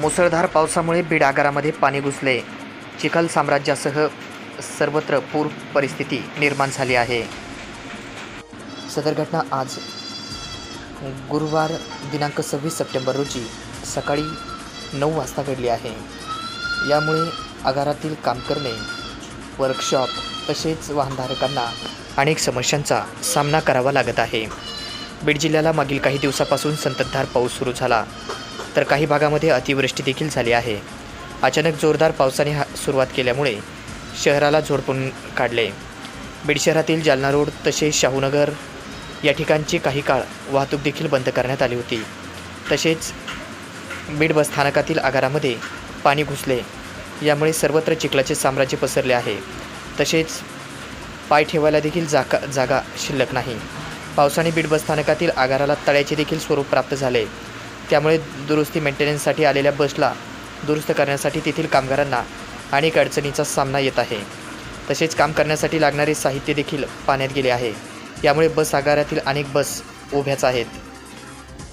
मुसळधार पावसामुळे बीड आगारामध्ये पाणी घुसले. चिखल साम्राज्यासह सर्वत्र पूर परिस्थिती निर्माण झाली आहे. सदर घटना आज गुरुवार दिनांक 26 सप्टेंबर रोजी सकाळी 9 वाजता घडली आहे. यामुळे आगारातील काम करणे, वर्कशॉप तसेच वाहनधारकांना अनेक समस्यांचा सामना करावा लागत आहे. बीड जिल्ह्याला मागील काही दिवसापासून संततधार पाऊस सुरू झाला, तर काही भागामध्ये अतिवृष्टी देखील झाली आहे. अचानक जोरदार पावसाने सुरुवात केल्यामुळे शहराला झोडपून काढले. बीड शहरातील जालना रोड तसेच शाहूनगर या ठिकाणची काही काळ वाहतूक देखील बंद करण्यात आली होती. तसेच बीड बसस्थानकातील आगारामध्ये पाणी घुसले. यामुळे सर्वत्र चिखलाचे साम्राज्य पसरले आहे. तसेच पाय ठेवायला देखील जागा शिल्लक नाही. पावसाने बीड बसस्थानकातील आगाराला तळ्याचे देखील स्वरूप प्राप्त झाले. त्यामुळे दुरुस्ती मेंटेनन्ससाठी आलेल्या बसला दुरुस्त करण्यासाठी तेथील कामगारांना अनेक अडचणींचा सामना येत आहे. तसेच काम करण्यासाठी लागणारे साहित्य देखील पाण्यात गेले आहे. यामुळे बस आगारातील अनेक बस उभ्याच आहेत.